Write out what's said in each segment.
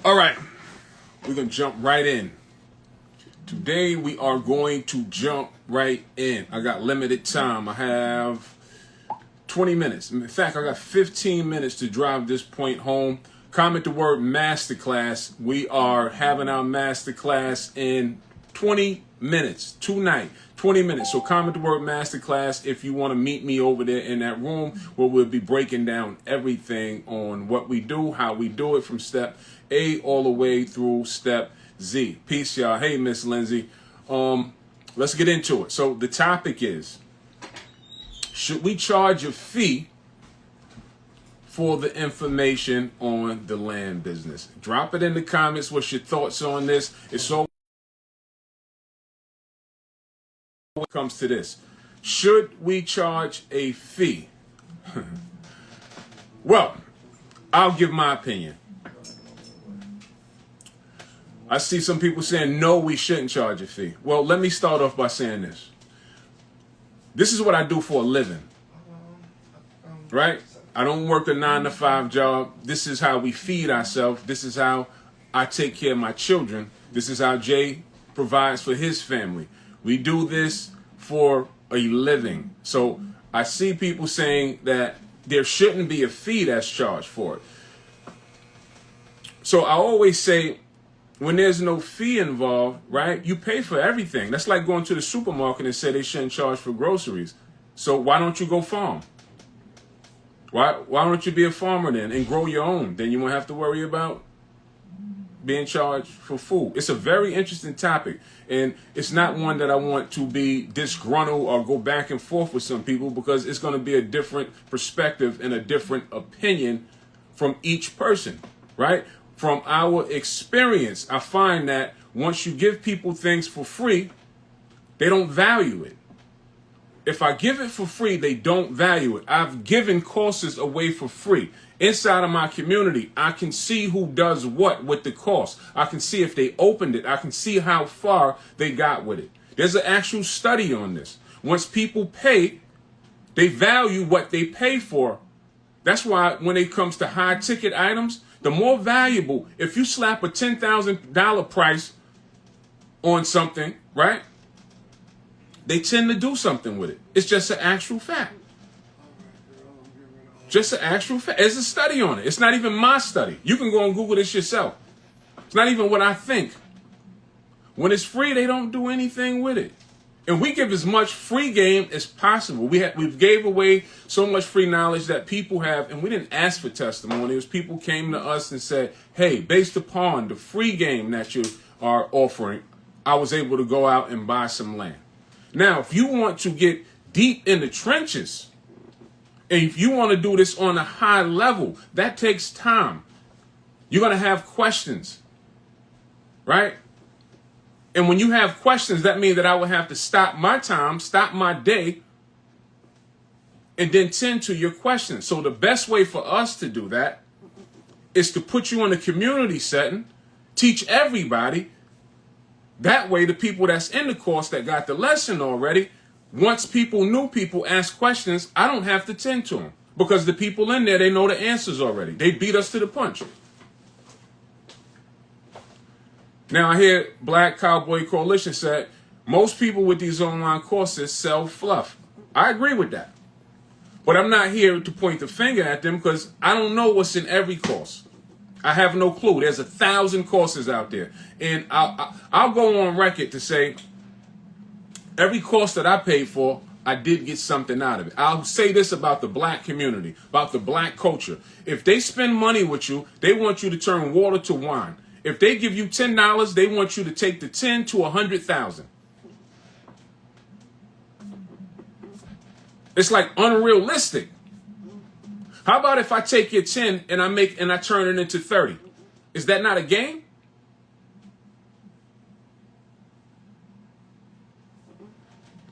All right, we're going to jump right in. Today we are going to jump right in. I got limited time. I have 20 minutes. In fact, I got 15 minutes to drive this point home. Comment the word masterclass. We are having our masterclass in 20 minutes tonight. 20 minutes. So comment the word masterclass if you want to meet me over there in that room where we'll be breaking down everything on what we do, how we do it from step A all the way through step Z. Peace, y'all. Hey, Miss Lindsay. Let's get into it. So the topic is, should we charge a fee for the information on the land business? Drop it in the comments. What's your thoughts on this? It's so when it comes to this. Should we charge a fee? Well, I'll give my opinion. I see some people saying, no, we shouldn't charge a fee. Well, let me start off by saying this. This is what I do for a living, right? I don't work a 9-to-5 job. This is how we feed ourselves. This is how I take care of my children. This is how Jay provides for his family. We do this for a living. So I see people saying that there shouldn't be a fee that's charged for it. So I always say, when there's no fee involved, right, you pay for everything. That's like going to the supermarket and say they shouldn't charge for groceries. So why don't you go farm? Why don't you be a farmer then and grow your own? Then you won't have to worry about being charged for food. It's a very interesting topic, and it's not one that I want to be disgruntled or go back and forth with some people, because it's going to be a different perspective and a different opinion from each person, right? From our experience, I find that once you give people things for free, they don't value it. If I give it for free, they don't value it. I've given courses away for free. Inside of my community, I can see who does what with the course. I can see if they opened it. I can see how far they got with it. There's an actual study on this. Once people pay, they value what they pay for. That's why when it comes to high ticket items, the more valuable, if you slap a $10,000 price on something, right? They tend to do something with it. It's just an actual fact. Just an actual fact. There's a study on it. It's not even my study. You can go and Google this yourself. It's not even what I think. When it's free, they don't do anything with it. And we give as much free game as possible. We've gave away so much free knowledge that people have, and we didn't ask for testimonials. People came to us and said, hey, based upon the free game that you are offering, I was able to go out and buy some land. Now, if you want to get deep in the trenches, and if you want to do this on a high level, that takes time. You're going to have questions, right? And when you have questions, that means that I would have to stop my time, stop my day, and then tend to your questions. So the best way for us to do that is to put you in a community setting, teach everybody. That way, the people that's in the course that got the lesson already, once new people ask questions, I don't have to tend to them, because the people in there, they know the answers already. They beat us to the punch. Now, I hear Black Cowboy Coalition said, most people with these online courses sell fluff. I agree with that. But I'm not here to point the finger at them, because I don't know what's in every course. I have no clue. There's 1,000 courses out there. And I'll go on record to say, every course that I paid for, I did get something out of it. I'll say this about the black community, about the black culture. If they spend money with you, they want you to turn water to wine. If they give you $10, they want you to take the 10 to 100,000. It's like unrealistic. How about if I take your 10 and I turn it into 30? Is that not a game?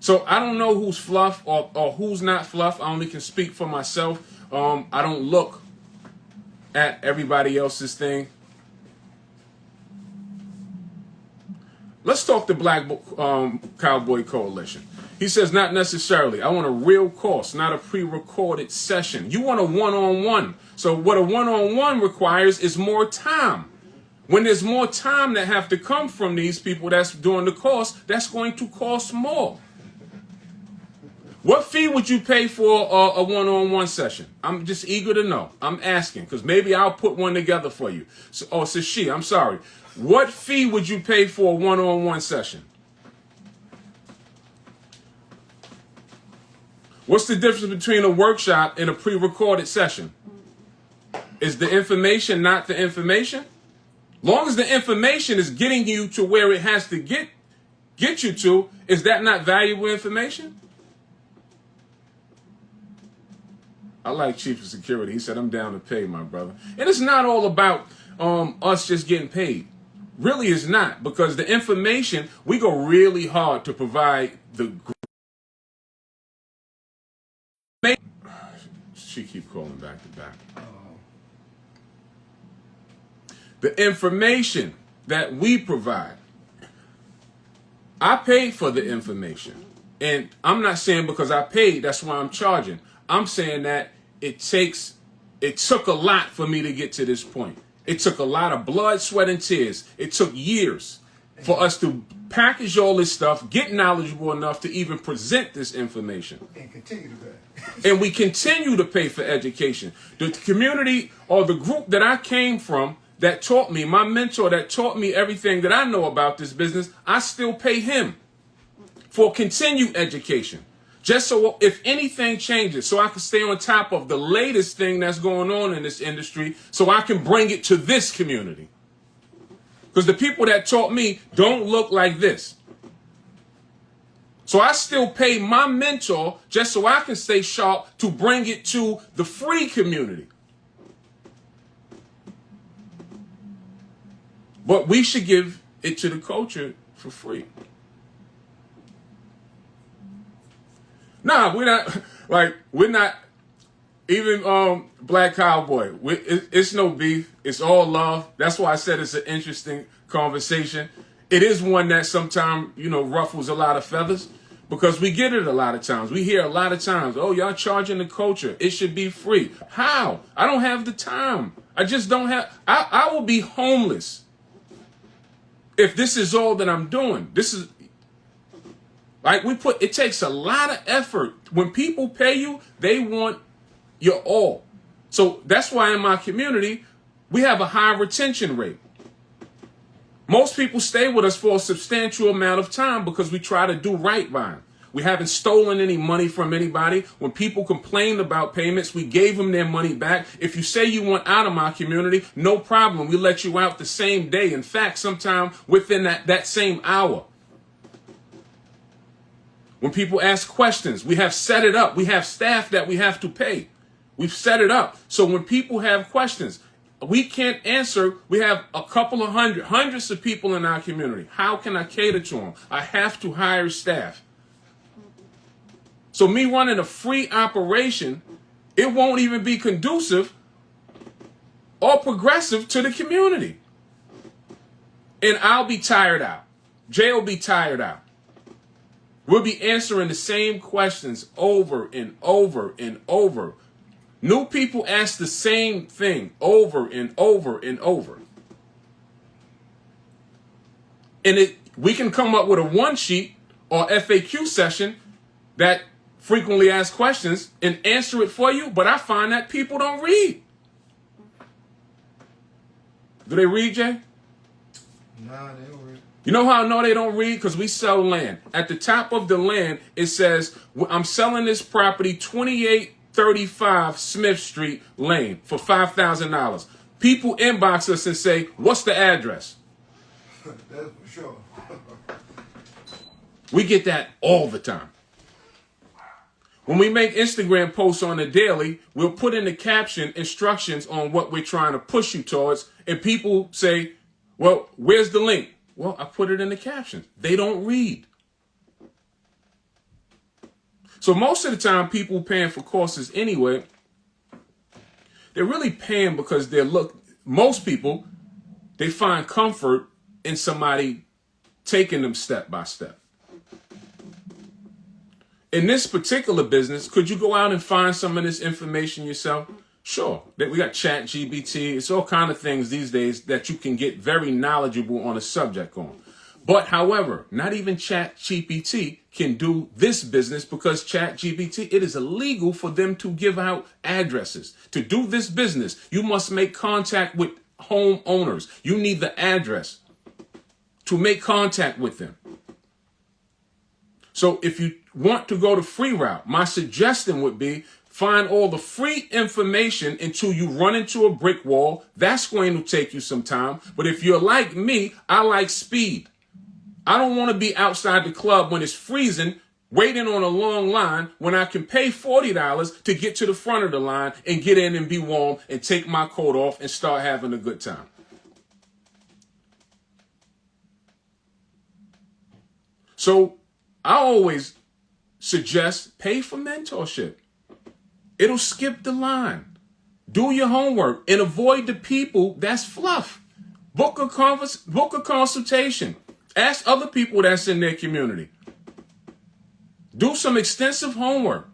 So I don't know who's fluff or who's not fluff. I only can speak for myself. I don't look at everybody else's thing. Let's talk to Black Cowboy Coalition. He says, not necessarily. I want a real course, not a pre-recorded session. You want a one-on-one. So what a one-on-one requires is more time. When there's more time that have to come from these people that's doing the course, that's going to cost more. What fee would you pay for a one-on-one session? I'm just eager to know. I'm asking because maybe I'll put one together for you. So, Sashi, I'm sorry. What fee would you pay for a one-on-one session? What's the difference between a workshop and a pre-recorded session? Is the information not the information? Long as the information is getting you to where it has to get you to, is that not valuable information? I like Chief of Security. He said, I'm down to pay, my brother. And it's not all about us just getting paid. Really is not, because the information, we go really hard to provide the... She keep calling back to back. The information that we provide. I paid for the information. And I'm not saying because I paid, that's why I'm charging. I'm saying that it took a lot for me to get to this point. It took a lot of blood, sweat, and tears. It took years for us to package all this stuff, get knowledgeable enough to even present this information. And continue to pay. And we continue to pay for education. The community or the group that I came from that taught me, my mentor that taught me everything that I know about this business, I still pay him for continued education. Just so if anything changes, so I can stay on top of the latest thing that's going on in this industry, so I can bring it to this community. Because the people that taught me don't look like this. So I still pay my mentor just so I can stay sharp to bring it to the free community. But we should give it to the culture for free. Nah, we're not, even Black Cowboy, it's no beef. It's all love. That's why I said it's an interesting conversation. It is one that sometimes, ruffles a lot of feathers because we get it a lot of times. We hear a lot of times, oh, y'all charging the culture. It should be free. How? I don't have the time. I just don't have, I will be homeless if this is all that I'm doing. This is, like it takes a lot of effort. When people pay you, they want your all. So that's why in my community, we have a high retention rate. Most people stay with us for a substantial amount of time because we try to do right by them. We haven't stolen any money from anybody. When people complained about payments, we gave them their money back. If you say you want out of my community, no problem. We let you out the same day. In fact, sometime within that same hour. When people ask questions, we have set it up. We have staff that we have to pay. We've set it up. So when people have questions, we can't answer. We have a couple of hundreds of people in our community. How can I cater to them? I have to hire staff. So me running a free operation, it won't even be conducive or progressive to the community. And I'll be tired out. Jay will be tired out. We'll be answering the same questions over and over and over. New people ask the same thing over and over and over. And we can come up with a one sheet or FAQ session that frequently asked questions and answer it for you, but I find that people don't read. Do they read, Jay? Nah, they don't read. You know how I know they don't read? Because we sell land. At the top of the land, it says, I'm selling this property, 2835 Smith Street Lane, for $5,000. People inbox us and say, what's the address? That's for sure. We get that all the time. When we make Instagram posts on the daily, we'll put in the caption instructions on what we're trying to push you towards, and people say, well, where's the link? Well, I put it in the caption. They don't read. So most of the time, people paying for courses anyway, they're really paying because most people, they find comfort in somebody taking them step by step. In this particular business, could you go out and find some of this information yourself? Sure, we got Chat GBT. It's all kind of things these days that you can get very knowledgeable on a subject on. But however, not even Chat GPT can do this business because Chat GPT, it is illegal for them to give out addresses. To do this business, you must make contact with homeowners. You need the address to make contact with them. So if you want to go the free route, my suggestion would be find all the free information until you run into a brick wall. That's going to take you some time. But if you're like me, I like speed. I don't want to be outside the club when it's freezing, waiting on a long line when I can pay $40 to get to the front of the line and get in and be warm and take my coat off and start having a good time. So I always suggest pay for mentorship. It'll skip the line. Do your homework and avoid the people that's fluff. Book a consultation. Ask other people that's in their community. Do some extensive homework.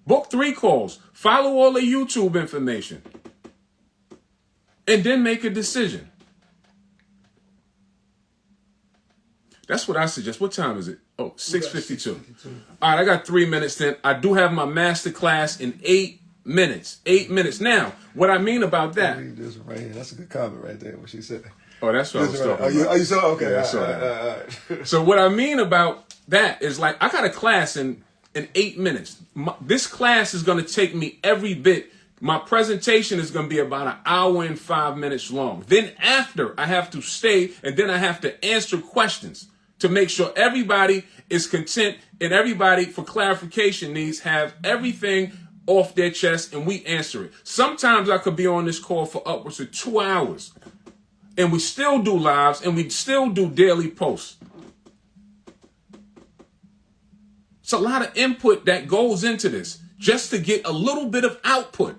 Book 3 calls. Follow all the YouTube information. And then make a decision. That's what I suggest. What time is it? Oh, 6:52. All right, I got 3 minutes then. I do have my master class in 8 minutes. 8 minutes. Now, what I mean about that. Read this right here. That's a good comment right there, what she said. Oh, that's what I was talking about. You saw? Okay. Yeah, I saw that. So what I mean about that is like I got a class in 8 minutes. This class is going to take me every bit. My presentation is going to be about an hour and 5 minutes long. Then after, I have to stay and then I have to answer questions to make sure everybody is content and everybody, for clarification needs, have everything off their chest and we answer it. Sometimes I could be on this call for upwards of 2 hours. And we still do lives, and we still do daily posts. It's a lot of input that goes into this just to get a little bit of output.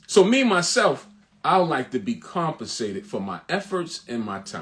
So me, myself, I like to be compensated for my efforts and my time.